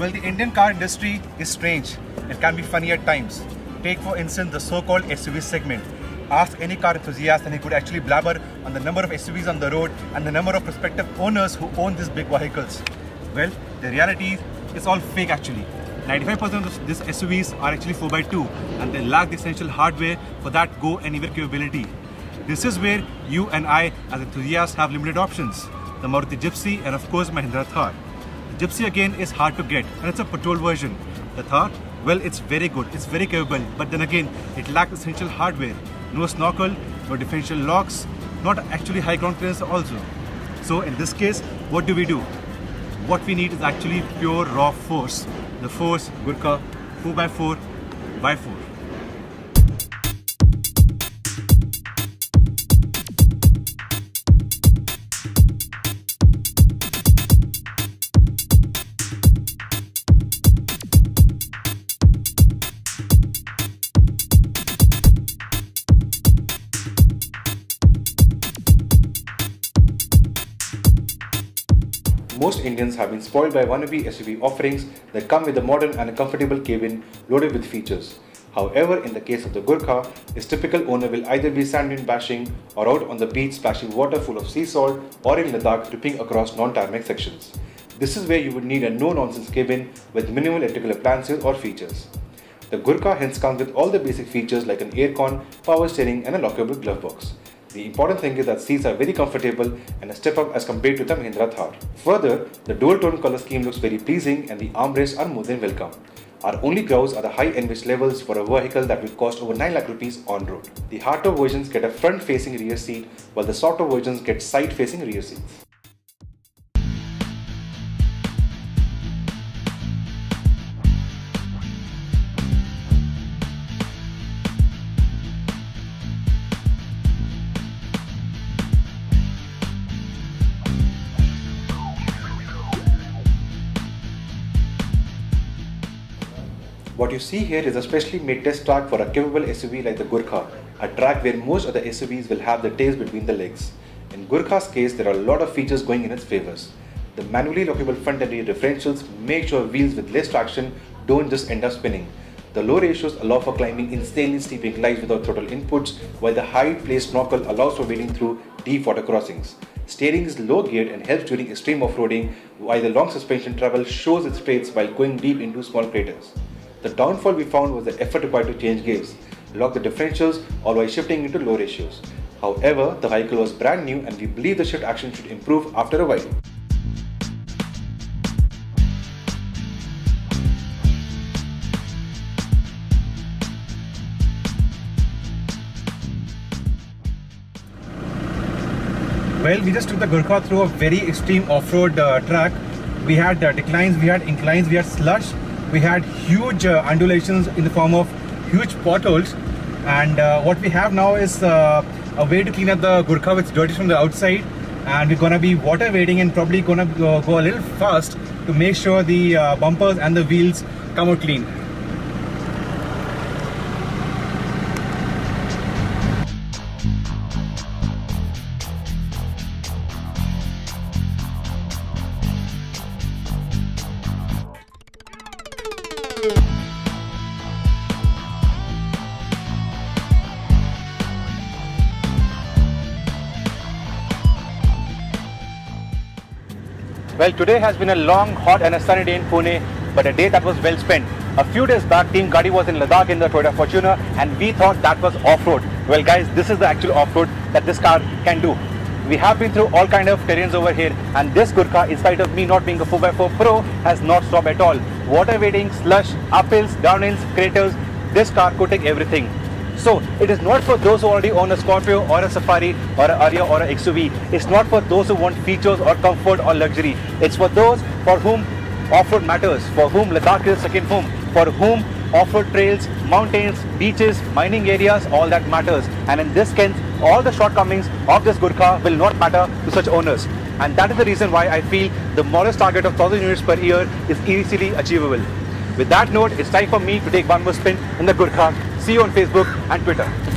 Well, the Indian car industry is strange. It can be funny at times. Take for instance the so-called SUV segment. Ask any car enthusiast and he could actually blabber on the number of SUVs on the road and the number of prospective owners who own these big vehicles. Well, the reality is all fake actually. 95% of these SUVs are actually 4x2 and they lack the essential hardware for that go anywhere capability. This is where you and I as enthusiasts have limited options. The Maruti Gypsy and of course Mahindra Thar. The Gypsy again is hard to get and it's a petrol version. The Thar, well, it's very good, it's very capable, but then again it lacks essential hardware. No snorkel, no differential locks, not actually high ground clearance also. So in this case, what do? What we need is actually pure raw force. The Force Gurkha 4x4x4. Most Indians have been spoiled by wannabe SUV offerings that come with a modern and a comfortable cabin loaded with features. However, in the case of the Gurkha, its typical owner will either be sand dune bashing or out on the beach splashing water full of sea salt or in Ladakh ripping across non-tarmac sections. This is where you would need a no-nonsense cabin with minimal electrical appliances or features. The Gurkha hence comes with all the basic features like an aircon, power steering and a lockable glove box. The important thing is that seats are very comfortable and a step up as compared to the Mahindra Thar. Further, the dual tone color scheme looks very pleasing and the armrests are more than welcome. Our only grouse are the high envisaged levels for a vehicle that will cost over 9 lakh rupees on road. The hardtop versions get a front facing rear seat while the softer versions get side facing rear seats. What you see here is a specially made test track for a capable SUV like the Gurkha, a track where most of the SUVs will have the tails between the legs. In Gurkha's case, there are a lot of features going in its favors. The manually lockable front and rear differentials make sure wheels with less traction don't just end up spinning. The low ratios allow for climbing insanely steep inclines without throttle inputs, while the high placed snorkel allows for wading through deep water crossings. Steering is low geared and helps during extreme off-roading, while the long suspension travel shows its traits while going deep into small craters. The downfall we found was the effort required to change gears, lock the differentials or while shifting into low ratios. However, the vehicle was brand new and we believe the shift action should improve after a while. Well, we just took the Gurkha through a very extreme off-road track. We had declines, we had inclines, we had slush. We had huge undulations in the form of huge potholes, and what we have now is a way to clean up the Gurkha which is dirty from the outside, and we're gonna be water wading and probably gonna go a little fast to make sure the bumpers and the wheels come out clean. Well, today has been a long, hot and a sunny day in Pune, but a day that was well spent. A few days back, Team Gadi was in Ladakh in the Toyota Fortuner and we thought that was off-road. Well guys, this is the actual off-road that this car can do. We have been through all kind of terrains over here and this Gurkha, in spite of me not being a 4x4 Pro, has not stopped at all. Water wading, slush, uphills, downhills, craters, this car could take everything. So it is not for those who already own a Scorpio or a Safari or a Ariya or a XUV. It's not for those who want features or comfort or luxury. It's for those for whom off-road matters, for whom Ladakh is a second home, for whom off-road trails, mountains, beaches, mining areas, all that matters. And in this case, all the shortcomings of this Gurkha will not matter to such owners. And that is the reason why I feel the modest target of 1000 units per year is easily achievable. With that note, it's time for me to take one more spin in the Gurkha. See you on Facebook and Twitter.